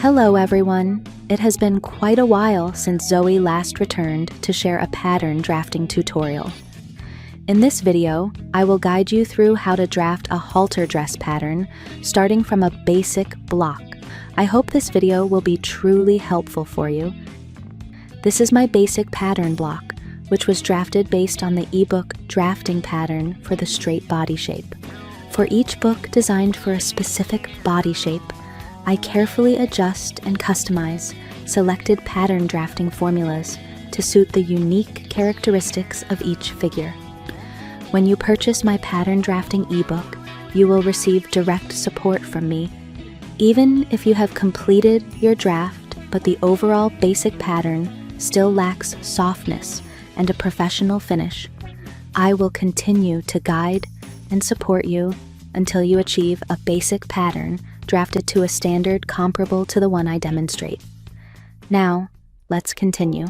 Hello everyone! It has been quite a while since Zoey last returned to share a pattern drafting tutorial. In this video, I will guide you through how to draft a halter dress pattern, starting from a basic block. I hope this video will be truly helpful for you. This is my basic pattern block, which was drafted based on the ebook drafting pattern for the straight body shape. For each book designed for a specific body shape, I carefully adjust and customize selected pattern drafting formulas to suit the unique characteristics of each figure. When you purchase my pattern drafting ebook, you will receive direct support from me. Even if you have completed your draft, but the overall basic pattern still lacks softness and a professional finish, I will continue to guide and support you until you achieve a basic pattern drafted to a standard comparable to the one I demonstrate. Now, let's continue.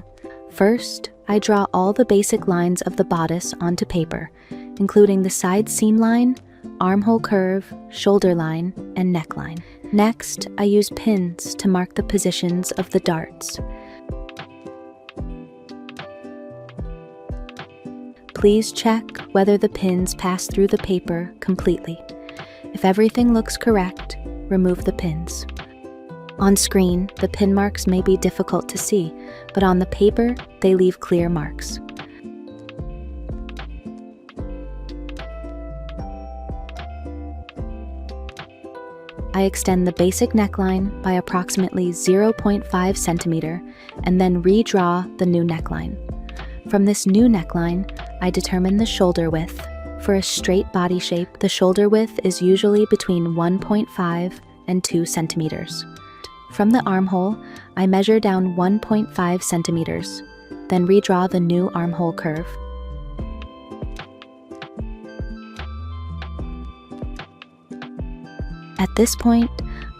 First, I draw all the basic lines of the bodice onto paper, including the side seam line, armhole curve, shoulder line, and neckline. Next, I use pins to mark the positions of the darts. Please check whether the pins pass through the paper completely. If everything looks correct, remove the pins. On screen, the pin marks may be difficult to see, but on the paper, they leave clear marks. I extend the basic neckline by approximately 0.5 centimeter and then redraw the new neckline. From this new neckline, I determine the shoulder width. For a straight body shape, the shoulder width is usually between 1.5 and 2 centimeters. From the armhole, I measure down 1.5 centimeters, then redraw the new armhole curve. At this point,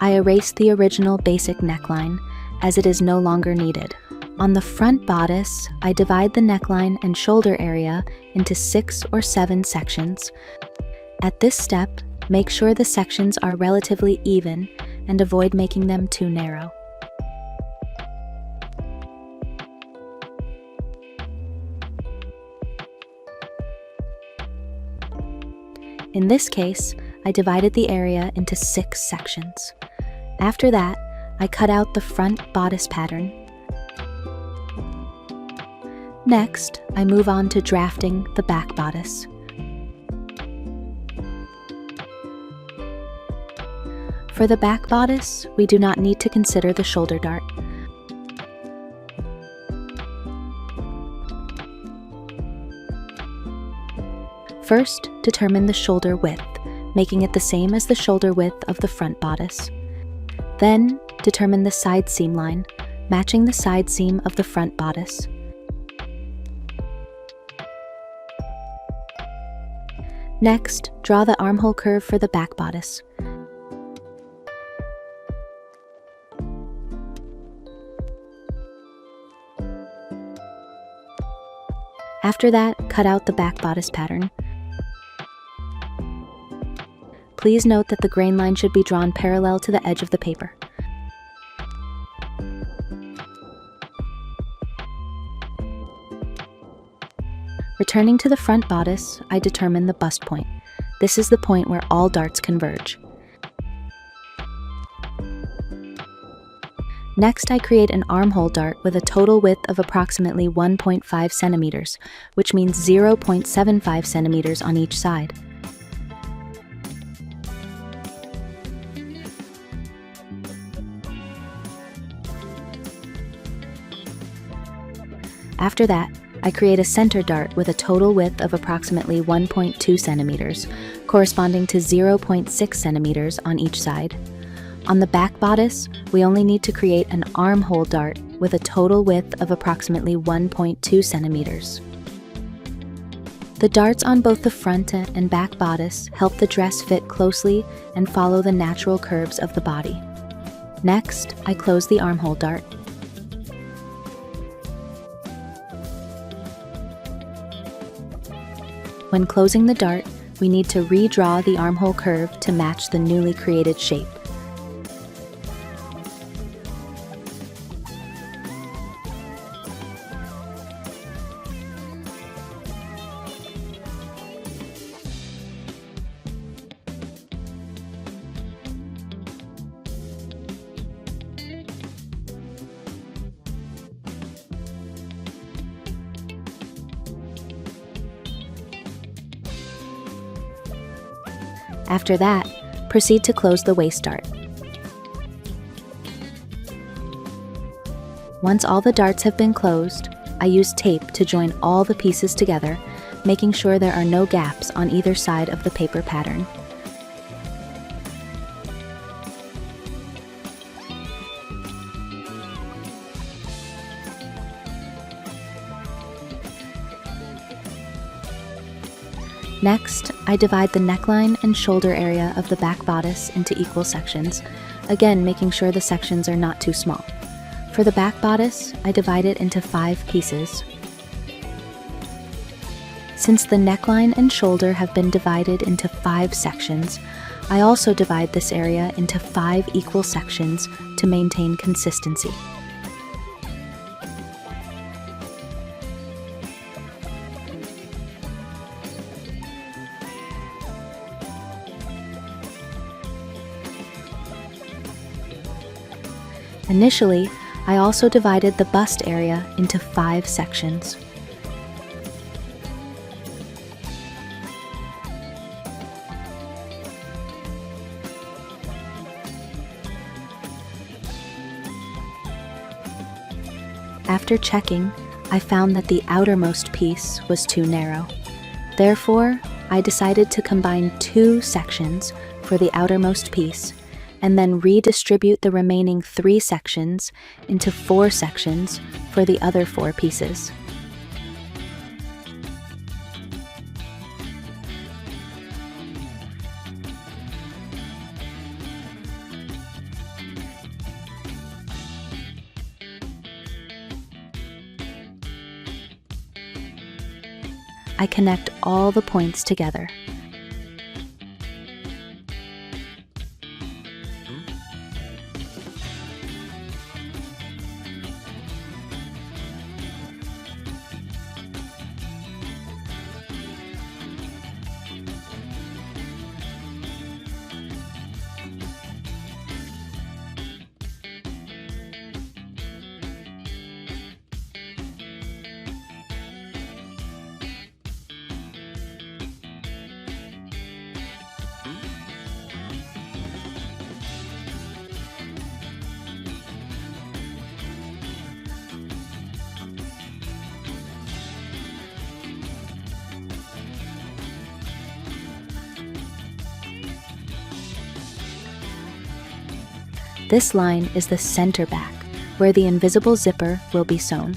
I erase the original basic neckline, as it is no longer needed. On the front bodice, I divide the neckline and shoulder area into 6 or 7 sections. At this step, make sure the sections are relatively even and avoid making them too narrow. In this case, I divided the area into 6 sections. After that, I cut out the front bodice pattern. Next, I move on to drafting the back bodice. For the back bodice, we do not need to consider the shoulder dart. First, determine the shoulder width, making it the same as the shoulder width of the front bodice. Then, determine the side seam line, matching the side seam of the front bodice. Next, draw the armhole curve for the back bodice. After that, cut out the back bodice pattern. Please note that the grain line should be drawn parallel to the edge of the paper. Returning to the front bodice, I determine the bust point. This is the point where all darts converge. Next, I create an armhole dart with a total width of approximately 1.5 centimeters, which means 0.75 centimeters on each side. After that, I create a center dart with a total width of approximately 1.2 centimeters, corresponding to 0.6 centimeters on each side. On the back bodice, we only need to create an armhole dart with a total width of approximately 1.2 centimeters. The darts on both the front and back bodice help the dress fit closely and follow the natural curves of the body. Next, I close the armhole dart. When closing the dart, we need to redraw the armhole curve to match the newly created shape. After that, proceed to close the waist dart. Once all the darts have been closed, I use tape to join all the pieces together, making sure there are no gaps on either side of the paper pattern. Next, I divide the neckline and shoulder area of the back bodice into equal sections, again making sure the sections are not too small. For the back bodice, I divide it into 5 pieces. Since the neckline and shoulder have been divided into 5 sections, I also divide this area into 5 equal sections to maintain consistency. Initially, I also divided the bust area into 5 sections. After checking, I found that the outermost piece was too narrow. Therefore, I decided to combine 2 sections for the outermost piece and then redistribute the remaining 3 sections into 4 sections for the other 4 pieces. I connect all the points together. This line is the center back, where the invisible zipper will be sewn.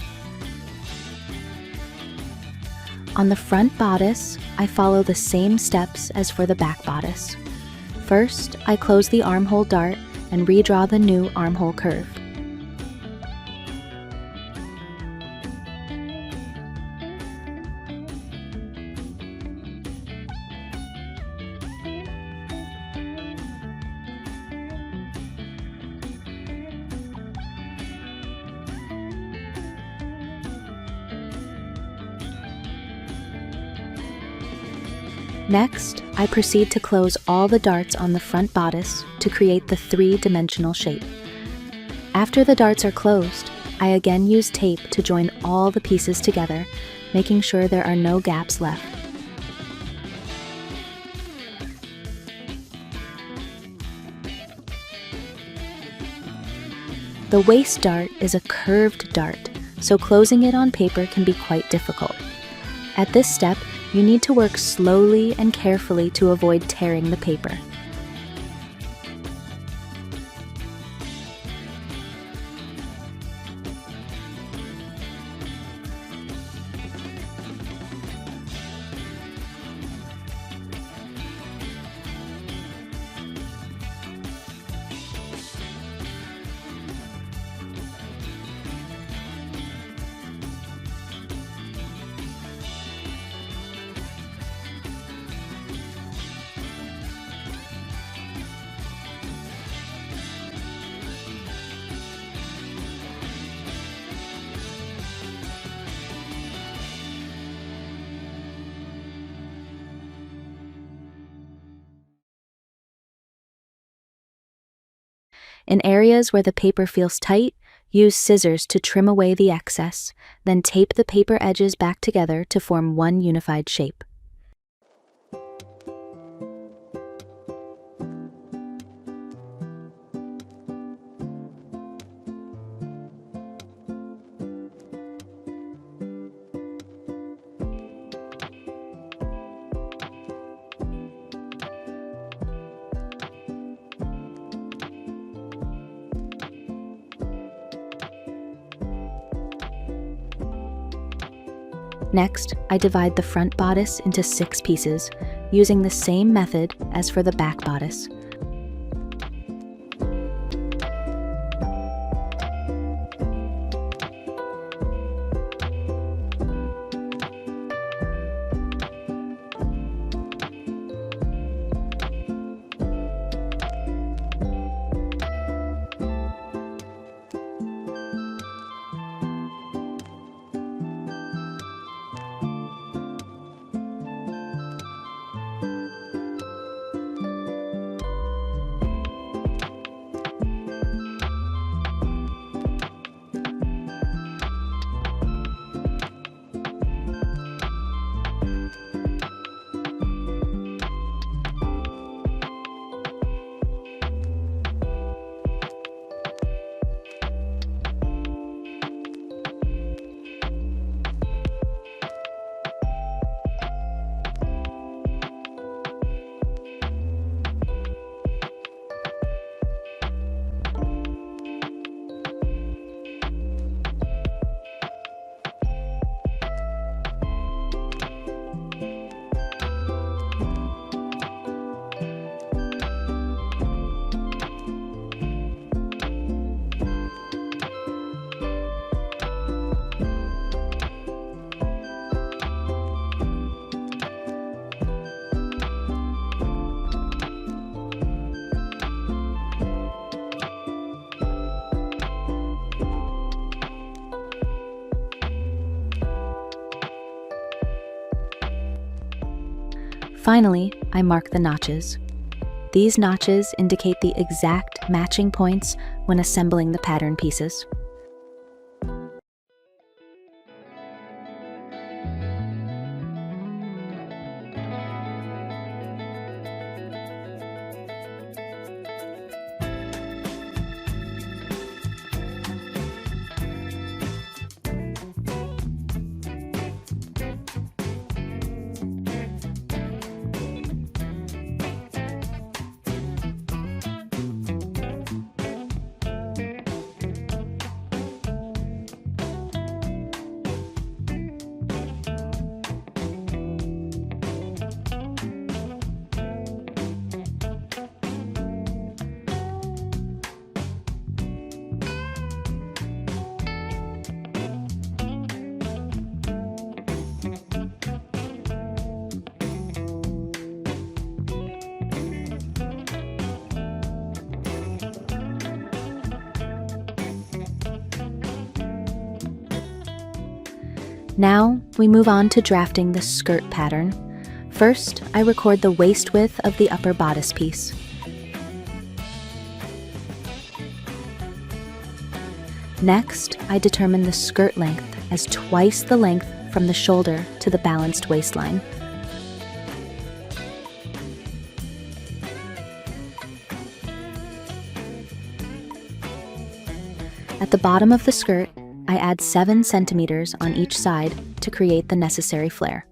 On the front bodice, I follow the same steps as for the back bodice. First, I close the armhole dart and redraw the new armhole curve. Next, I proceed to close all the darts on the front bodice to create the 3-dimensional shape. After the darts are closed, I again use tape to join all the pieces together, making sure there are no gaps left. The waist dart is a curved dart, so closing it on paper can be quite difficult. At this step, you need to work slowly and carefully to avoid tearing the paper. In areas where the paper feels tight, use scissors to trim away the excess, then tape the paper edges back together to form one unified shape. Next, I divide the front bodice into 6 pieces, using the same method as for the back bodice. Finally, I mark the notches. These notches indicate the exact matching points when assembling the pattern pieces. Now, we move on to drafting the skirt pattern. First, I record the waist width of the upper bodice piece. Next, I determine the skirt length as twice the length from the shoulder to the balanced waistline. At the bottom of the skirt, I add 7 centimeters on each side to create the necessary flare.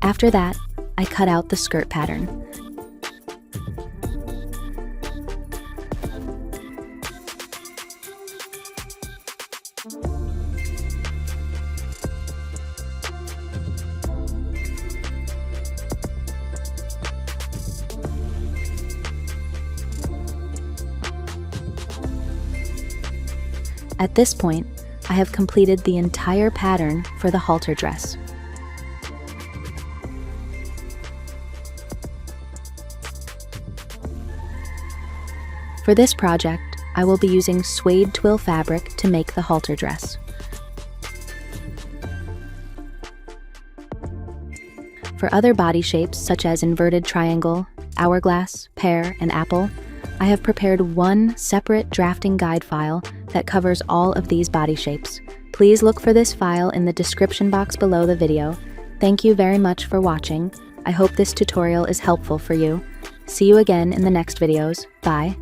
After that, I cut out the skirt pattern. At this point, I have completed the entire pattern for the halter dress. For this project, I will be using suede twill fabric to make the halter dress. For other body shapes such as inverted triangle, hourglass, pear, and apple, I have prepared one separate drafting guide file that covers all of these body shapes. Please look for this file in the description box below the video. Thank you very much for watching. I hope this tutorial is helpful for you. See you again in the next videos. Bye.